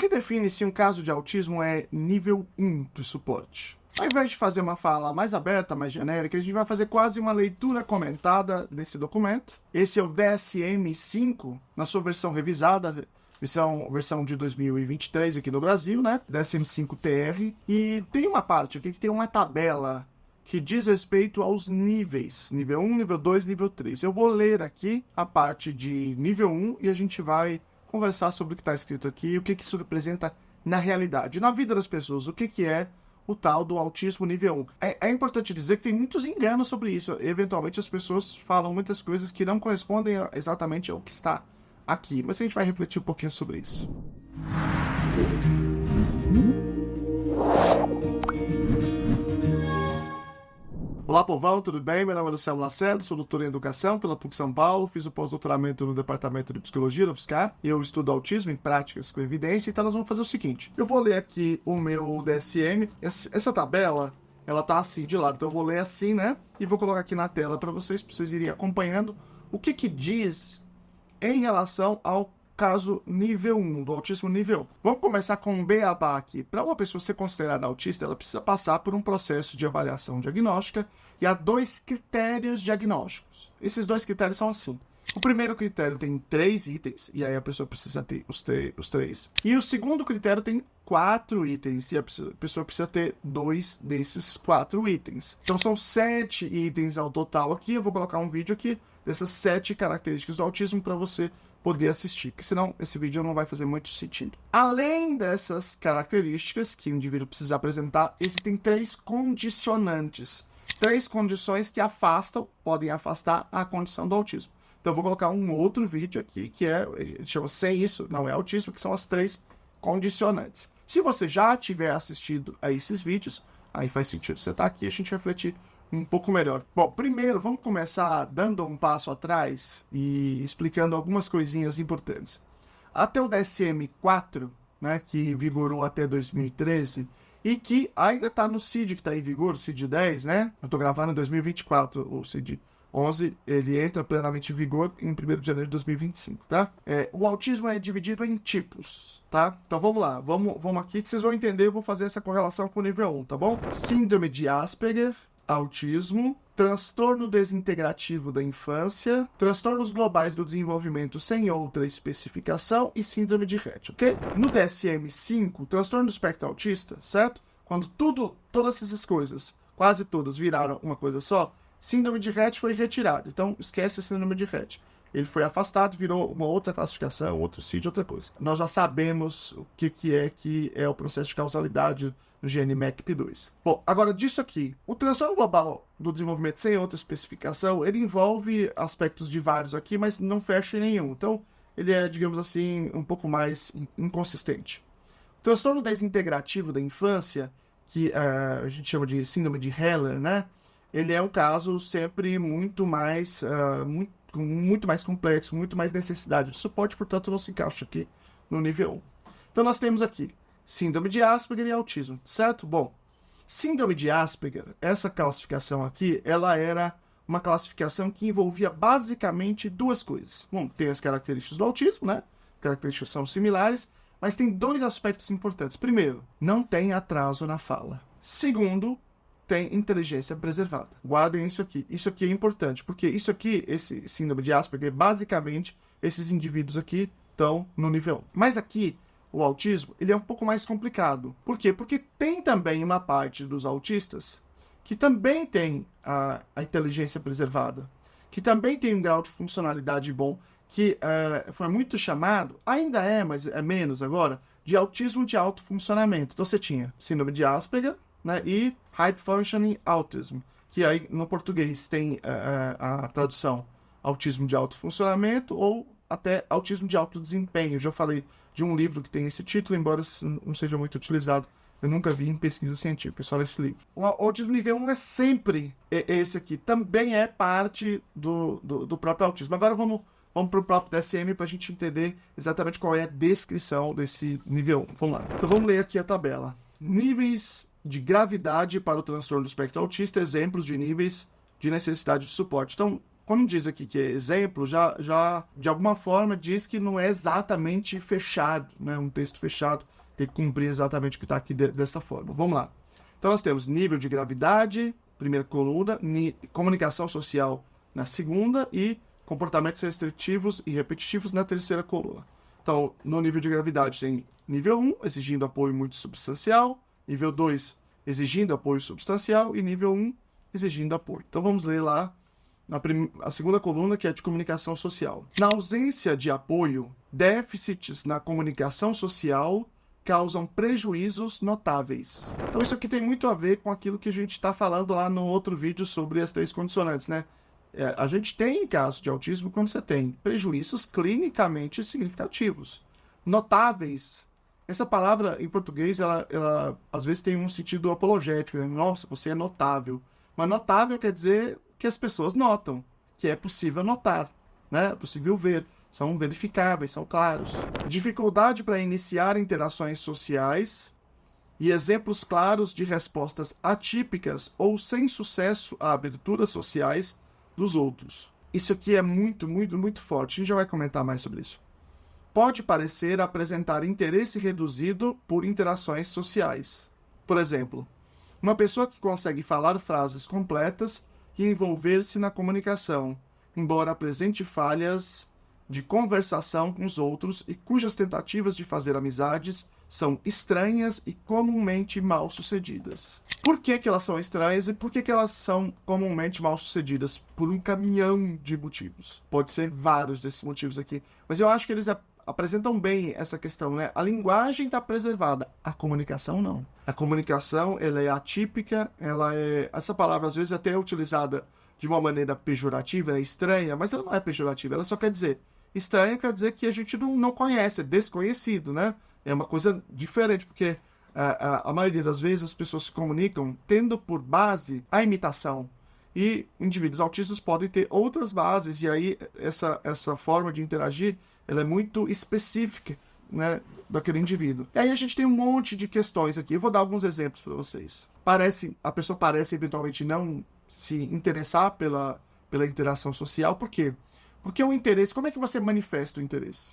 que define se um caso de autismo é nível 1 de suporte? Ao invés de fazer uma fala mais aberta, mais genérica, a gente vai fazer quase uma leitura comentada desse documento. Esse é o DSM-5, na sua versão revisada, versão de 2023 aqui no Brasil, né? DSM-5-TR. E tem uma parte aqui que tem uma tabela que diz respeito aos níveis. Nível 1, nível 2, nível 3. Eu vou ler aqui a parte de nível 1 e a gente vai conversar sobre o que está escrito aqui e o que isso representa na realidade. Na vida das pessoas, o que é o tal do autismo nível 1. É importante dizer que tem muitos enganos sobre isso. Eventualmente as pessoas falam muitas coisas que não correspondem exatamente ao que está aqui. Mas a gente vai refletir um pouquinho sobre isso. Olá, povão, tudo bem? Meu nome é Luciano Lacerda, sou doutor em Educação pela PUC São Paulo, fiz o pós-doutoramento no Departamento de Psicologia da UFSCar e eu estudo autismo em práticas com evidência, então nós vamos fazer o seguinte, eu vou ler aqui o meu DSM, essa tabela, ela tá assim de lado, então eu vou ler assim, né, e vou colocar aqui na tela para vocês irem acompanhando o que diz em relação ao caso nível 1, do autismo nível 1. Vamos começar com um beabá aqui. Para uma pessoa ser considerada autista, ela precisa passar por um processo de avaliação diagnóstica e há 2 critérios diagnósticos. Esses 2 critérios são assim. O primeiro critério tem 3 itens, e aí a pessoa precisa ter os 3. E o segundo critério tem 4 itens, e a pessoa precisa ter 2 desses 4 itens. Então são 7 itens ao total aqui. Eu vou colocar um vídeo aqui dessas 7 características do autismo para você poder assistir, porque senão esse vídeo não vai fazer muito sentido. Além dessas características que o indivíduo precisa apresentar, existem 3 condicionantes. 3 condições que podem afastar a condição do autismo. Então eu vou colocar um outro vídeo aqui, que chama Sem Isso Não É Autismo, que são as 3 condicionantes. Se você já tiver assistido a esses vídeos, aí faz sentido você estar aqui e a gente refletir um pouco melhor. Bom, primeiro vamos começar dando um passo atrás e explicando algumas coisinhas importantes. Até o DSM-4, né, que vigorou até 2013, e que ainda está no CID que está em vigor, o CID-10, né? Eu estou gravando em 2024, o CID-11, ele entra plenamente em vigor em 1º de janeiro de 2025, tá? O autismo é dividido em tipos, tá? Então vamos lá, vamos aqui que vocês vão entender, eu vou fazer essa correlação com o nível 1, tá bom? Síndrome de Asperger, autismo, transtorno desintegrativo da infância, transtornos globais do desenvolvimento sem outra especificação e síndrome de Rett, ok? No DSM-5, transtorno do espectro autista, certo? Quando todas essas coisas, quase todas, viraram uma coisa só, síndrome de Rett foi retirado. Então, esquece a síndrome de Rett. Ele foi afastado, virou uma outra classificação, outro CID, outra coisa. Nós já sabemos o que é o processo de causalidade no gene MECP2. Bom, agora disso aqui. O transtorno global do desenvolvimento sem outra especificação, ele envolve aspectos de vários aqui, mas não fecha em nenhum. Então, ele é, digamos assim, um pouco mais inconsistente. O transtorno desintegrativo da infância, que a gente chama de síndrome de Heller, né? Ele é um caso sempre muito mais complexo, muito mais necessidade de suporte, portanto não se encaixa aqui no nível 1. Então nós temos aqui síndrome de Asperger e autismo, certo? Bom, síndrome de Asperger, essa classificação aqui, ela era uma classificação que envolvia basicamente 2 coisas. Bom, tem as características do autismo, né? Características são similares, mas tem 2 aspectos importantes. Primeiro, não tem atraso na fala. Segundo, tem inteligência preservada. Guardem isso aqui. Isso aqui é importante, porque isso aqui, esse síndrome de Asperger, basicamente, esses indivíduos aqui estão no nível 1. Mas aqui, o autismo, ele é um pouco mais complicado. Por quê? Porque tem também uma parte dos autistas que também tem a inteligência preservada, que também tem um grau de funcionalidade bom, que foi muito chamado, ainda é, mas é menos agora, de autismo de alto funcionamento. Então você tinha síndrome de Asperger, né, e High Functioning Autism, que aí no português tem a tradução autismo de alto funcionamento ou até autismo de alto desempenho. Eu já falei de um livro que tem esse título, embora não seja muito utilizado. Eu nunca vi em pesquisa científica, só nesse livro. O autismo nível 1 é sempre esse aqui. Também é parte do próprio autismo. Agora vamos para o próprio DSM para a gente entender exatamente qual é a descrição desse nível 1. Vamos lá. Então vamos ler aqui a tabela. Níveis de gravidade para o transtorno do espectro autista, exemplos de níveis de necessidade de suporte. Então, quando diz aqui que é exemplo, já de alguma forma diz que não é exatamente fechado, né? Um texto fechado, tem que cumprir exatamente o que está aqui dessa forma. Vamos lá. Então nós temos nível de gravidade, primeira coluna, comunicação social na segunda e comportamentos restritivos e repetitivos na terceira coluna. Então, no nível de gravidade tem nível 1, exigindo apoio muito substancial, nível 2, exigindo apoio substancial, e nível 1, exigindo apoio. Então vamos ler lá a segunda coluna, que é de comunicação social. Na ausência de apoio, déficits na comunicação social causam prejuízos notáveis. Então isso aqui tem muito a ver com aquilo que a gente está falando lá no outro vídeo sobre as 3 condicionantes, né? A gente tem casos de autismo quando você tem prejuízos clinicamente significativos. Notáveis. Essa palavra em português, ela às vezes tem um sentido apologético, né? Nossa, você é notável. Mas notável quer dizer que as pessoas notam, que é possível notar, né? É possível ver. São verificáveis, são claros. Dificuldade para iniciar interações sociais e exemplos claros de respostas atípicas ou sem sucesso a aberturas sociais dos outros. Isso aqui é muito, muito, muito forte. A gente já vai comentar mais sobre isso. Pode parecer apresentar interesse reduzido por interações sociais. Por exemplo, uma pessoa que consegue falar frases completas e envolver-se na comunicação, embora apresente falhas de conversação com os outros e cujas tentativas de fazer amizades são estranhas e comumente mal sucedidas. Por que elas são estranhas e por que elas são comumente mal sucedidas? Por um caminhão de motivos. Pode ser vários desses motivos aqui, mas eu acho que eles apresentam bem essa questão, né? A linguagem está preservada, a comunicação não. A comunicação, ela é atípica, essa palavra às vezes até é utilizada de uma maneira pejorativa, é estranha, mas ela não é pejorativa, ela só quer dizer estranho, quer dizer que a gente não conhece, é desconhecido, né? É uma coisa diferente, porque a maioria das vezes as pessoas se comunicam tendo por base a imitação. E indivíduos autistas podem ter outras bases, e aí essa forma de interagir, ela é muito específica, né, daquele indivíduo. E aí a gente tem um monte de questões aqui. Eu vou dar alguns exemplos para vocês. A pessoa parece eventualmente não se interessar pela interação social. Por quê? Porque o interesse, como é que você manifesta o interesse?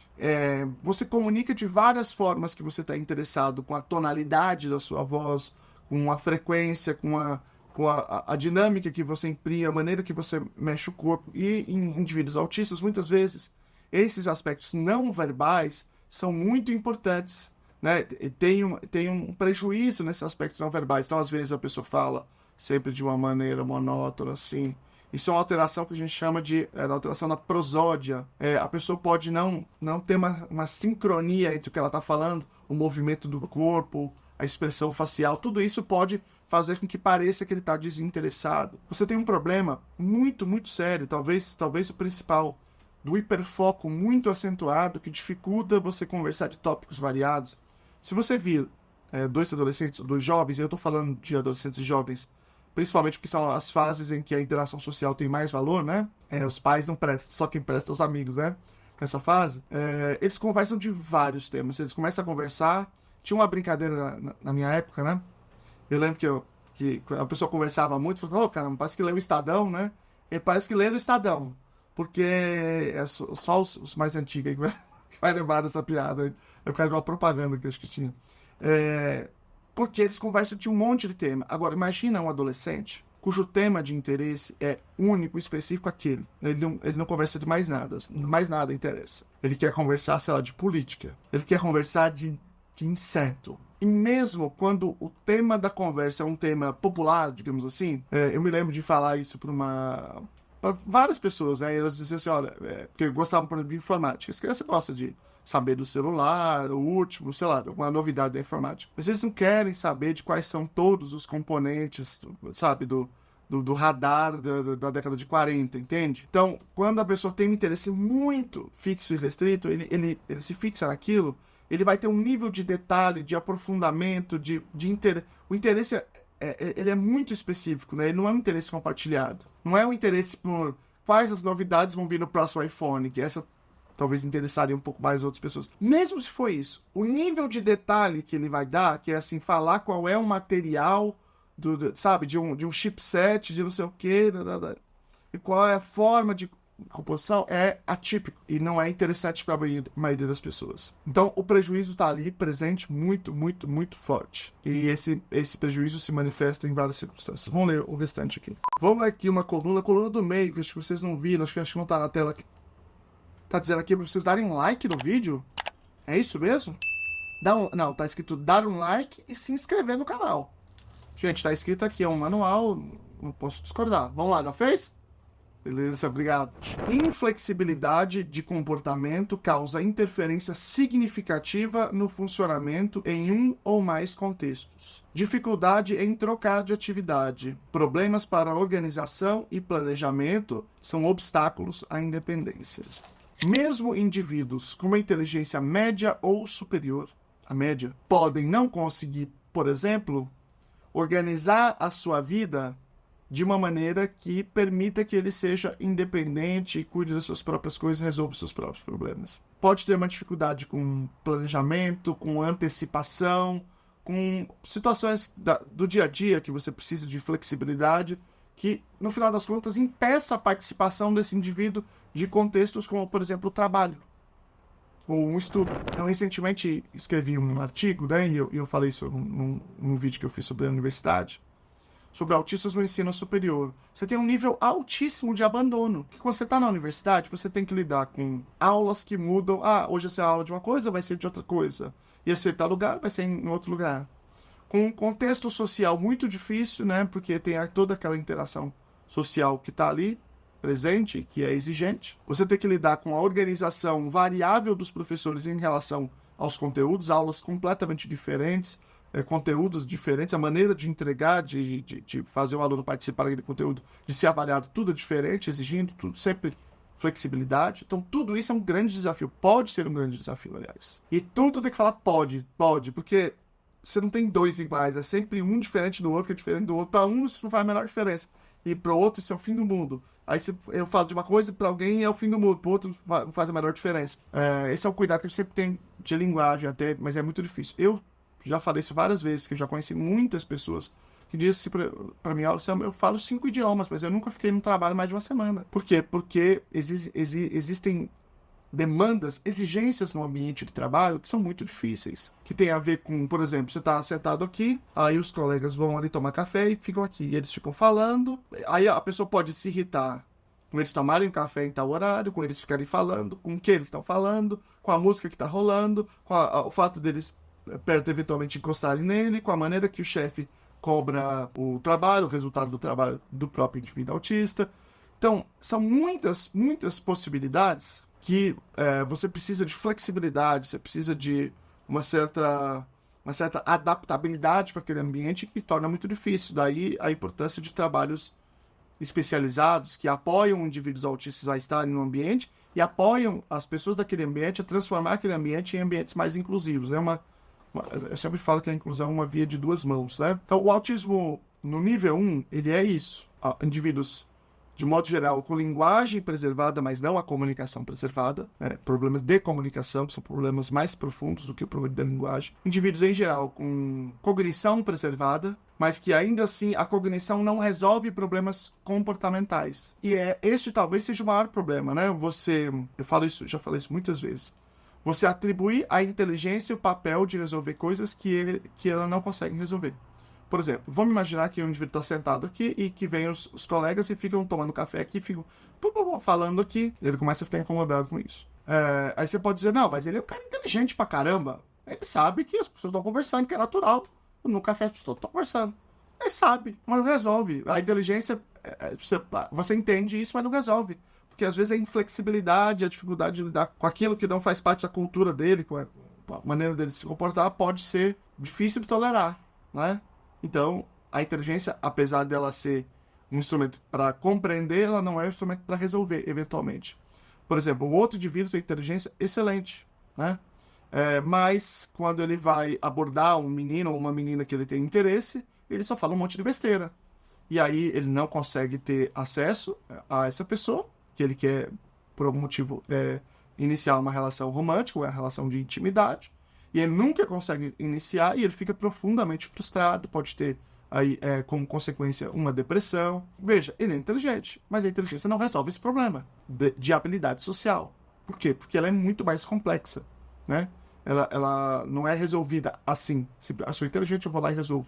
Você comunica de várias formas que você está interessado, com a tonalidade da sua voz, com a frequência, com a dinâmica que você imprime, a maneira que você mexe o corpo. E em indivíduos autistas, muitas vezes, esses aspectos não verbais são muito importantes, né? Tem um prejuízo nesses aspectos não verbais. Então, às vezes, a pessoa fala sempre de uma maneira monótona, assim. Isso é uma alteração que a gente chama de alteração na prosódia. A pessoa pode não ter uma sincronia entre o que ela está falando, o movimento do corpo, a expressão facial. Tudo isso pode fazer com que pareça que ele está desinteressado. Você tem um problema muito, muito sério, talvez o principal, do hiperfoco muito acentuado que dificulta você conversar de tópicos variados. Se você vir 2 adolescentes, 2 jovens, e eu estou falando de adolescentes e jovens, principalmente porque são as fases em que a interação social tem mais valor, né? Os pais não prestam, só quem presta é os amigos, né? Nessa fase, eles conversam de vários temas. Eles começam a conversar. Tinha uma brincadeira na minha época, né? Eu lembro que a pessoa conversava muito, falava, caramba, parece que lê o Estadão, né? Ele parece que lê o Estadão, porque é só os mais antigos que vai lembrar dessa piada. É por causa de uma propaganda que eu acho que tinha. Porque eles conversam de um monte de tema. Agora, imagina um adolescente cujo tema de interesse é único, específico aquele. Ele não conversa de mais nada interessa. Ele quer conversar, sei lá, de política. Ele quer conversar de inseto. E mesmo quando o tema da conversa é um tema popular, digamos assim, eu me lembro de falar isso para várias pessoas, né? E elas diziam assim, olha, porque gostavam, por exemplo, de informática. As crianças gostam de saber do celular, o último, sei lá, uma novidade da informática. Mas eles não querem saber de quais são todos os componentes, sabe, do radar da década de 40, entende? Então, quando a pessoa tem um interesse muito fixo e restrito, ele se fixa naquilo, ele vai ter um nível de detalhe, de aprofundamento, de interesse. O interesse ele é muito específico, né? Ele não é um interesse compartilhado. Não é um interesse por quais as novidades vão vir no próximo iPhone, que essa talvez interessaria um pouco mais outras pessoas. Mesmo se for isso, o nível de detalhe que ele vai dar, que é assim, falar qual é o material, sabe, de um chipset, de não sei o quê, e qual é a forma de composição é atípico e não é interessante para a maioria das pessoas. Então, o prejuízo está ali presente muito, muito, muito forte. E esse prejuízo se manifesta em várias circunstâncias. Vamos ler o restante aqui. Vamos ler aqui uma coluna, a coluna do meio, que acho que vocês não viram, acho que não está na tela aqui. Tá dizendo aqui para vocês darem um like no vídeo. É isso mesmo? Não, tá escrito dar um like e se inscrever no canal. Gente, tá escrito aqui, é um manual, não posso discordar. Vamos lá, já fez? Beleza, obrigado. Inflexibilidade de comportamento causa interferência significativa no funcionamento em um ou mais contextos. Dificuldade em trocar de atividade. Problemas para organização e planejamento são obstáculos à independência. Mesmo indivíduos com uma inteligência média ou superior, a média, podem não conseguir, por exemplo, organizar a sua vida de uma maneira que permita que ele seja independente, cuide das suas próprias coisas e resolva os seus próprios problemas. Pode ter uma dificuldade com planejamento, com antecipação, com situações do dia a dia que você precisa de flexibilidade, que, no final das contas, impeça a participação desse indivíduo de contextos como, por exemplo, o trabalho ou um estudo. Eu recentemente escrevi um artigo, né, e eu falei isso num vídeo que eu fiz sobre a universidade, sobre autistas no ensino superior. Você tem um nível altíssimo de abandono. Porque quando você está na universidade, você tem que lidar com aulas que mudam. Hoje essa é a aula de uma coisa, vai ser de outra coisa. E esse tal lugar vai ser em outro lugar. Com um contexto social muito difícil, né? Porque tem toda aquela interação social que está ali, presente, que é exigente. Você tem que lidar com a organização variável dos professores em relação aos conteúdos, aulas completamente diferentes, conteúdos diferentes, a maneira de entregar, de fazer o aluno participar daquele conteúdo, de ser avaliado, tudo diferente, exigindo tudo, sempre flexibilidade. Então, tudo isso é um grande desafio. Pode ser um grande desafio, aliás. E tudo tem que falar pode, porque você não tem dois iguais, é sempre um diferente do outro, que é diferente do outro. Para um, isso não faz a menor diferença. E para o outro, isso é o fim do mundo. Aí eu falo de uma coisa, para alguém é o fim do mundo, para o outro não faz a menor diferença. Esse é o cuidado que a gente sempre tem de linguagem até, mas é muito difícil. Eu já falei isso várias vezes, que eu já conheci muitas pessoas que dizem assim pra mim, eu falo 5 idiomas, mas eu nunca fiquei no trabalho mais de uma semana. Por quê? Porque existem demandas, exigências no ambiente de trabalho que são muito difíceis. Que tem a ver com, por exemplo, você está sentado aqui, aí os colegas vão ali tomar café e ficam aqui. E eles ficam falando, aí a pessoa pode se irritar com eles tomarem café em tal horário, com eles ficarem falando, com o que eles estão falando, com a música que está rolando, com o fato deles perto eventualmente encostarem nele, com a maneira que o chefe cobra o trabalho, o resultado do trabalho do próprio indivíduo autista. Então, são muitas, muitas possibilidades que você precisa de flexibilidade, você precisa de uma certa adaptabilidade para aquele ambiente que torna muito difícil. Daí a importância de trabalhos especializados que apoiam indivíduos autistas a estarem no ambiente e apoiam as pessoas daquele ambiente a transformar aquele ambiente em ambientes mais inclusivos. Eu sempre falo que a inclusão é uma via de duas mãos, né? Então, o autismo no nível 1, ele é isso. Indivíduos, de modo geral, com linguagem preservada, mas não a comunicação preservada. Problemas de comunicação, que são problemas mais profundos do que o problema da linguagem. Indivíduos, em geral, com cognição preservada, mas que ainda assim a cognição não resolve problemas comportamentais. E esse talvez seja o maior problema, né? Já falei isso muitas vezes. Você atribuir à inteligência o papel de resolver coisas que ela não consegue resolver. Por exemplo, vamos imaginar que um indivíduo está sentado aqui e que vem os colegas e ficam tomando café aqui, ficam falando aqui. Ele começa a ficar incomodado com isso. Aí você pode dizer, não, mas ele é um cara inteligente pra caramba. Ele sabe que as pessoas estão conversando, que é natural. No café as pessoas estão conversando. Ele sabe, mas não resolve. A inteligência, você entende isso, mas não resolve. Porque às vezes a inflexibilidade, a dificuldade de lidar com aquilo que não faz parte da cultura dele, com a maneira dele se comportar, pode ser difícil de tolerar, né? Então, a inteligência, apesar dela ser um instrumento para compreender, ela não é um instrumento para resolver, eventualmente. Por exemplo, o outro indivíduo tem inteligência excelente, né? Mas, quando ele vai abordar um menino ou uma menina que ele tem interesse, ele só fala um monte de besteira. E aí, ele não consegue ter acesso a essa pessoa, que ele quer, por algum motivo, iniciar uma relação romântica, ou uma relação de intimidade, e ele nunca consegue iniciar, e ele fica profundamente frustrado, pode ter aí como consequência uma depressão. Veja, ele é inteligente, mas a inteligência não resolve esse problema de habilidade social. Por quê? Porque ela é muito mais complexa, né? Ela não é resolvida assim. Se eu sou inteligente, eu vou lá e resolvo.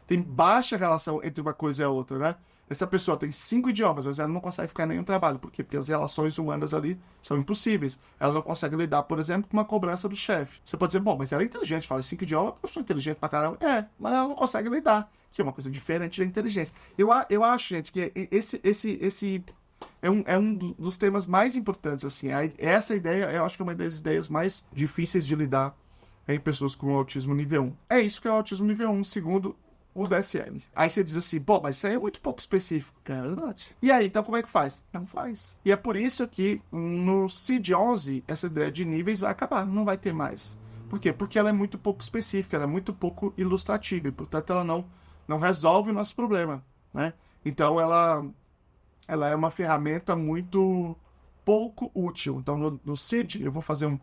Tem baixa relação entre uma coisa e a outra, né? Essa pessoa tem 5 idiomas, mas ela não consegue ficar em nenhum trabalho. Por quê? Porque as relações humanas ali são impossíveis. Ela não consegue lidar, por exemplo, com uma cobrança do chefe. Você pode dizer, bom, mas ela é inteligente, fala 5 idiomas, a pessoa é inteligente pra caramba. Mas ela não consegue lidar, que é uma coisa diferente da inteligência. Eu acho, gente, que esse é um dos temas mais importantes, assim. Essa ideia, eu acho que é uma das ideias mais difíceis de lidar em pessoas com autismo nível 1. É isso que é o autismo nível 1, segundo o DSM. Aí você diz assim, pô, mas isso aí é muito pouco específico. É verdade. E aí, então como é que faz? Não faz. E é por isso que no CID-11, essa ideia de níveis vai acabar, não vai ter mais. Por quê? Porque ela é muito pouco específica, ela é muito pouco ilustrativa, e portanto ela não resolve o nosso problema, né? Então ela é uma ferramenta muito pouco útil. Então no CID, eu vou fazer um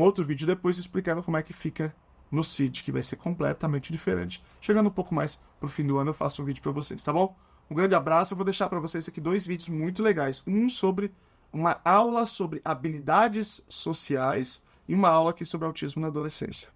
outro vídeo depois explicando como é que fica no CID, que vai ser completamente diferente. Chegando um pouco mais pro fim do ano, eu faço um vídeo para vocês, tá bom? Um grande abraço, eu vou deixar para vocês aqui 2 vídeos muito legais. Um sobre uma aula sobre habilidades sociais e uma aula aqui sobre autismo na adolescência.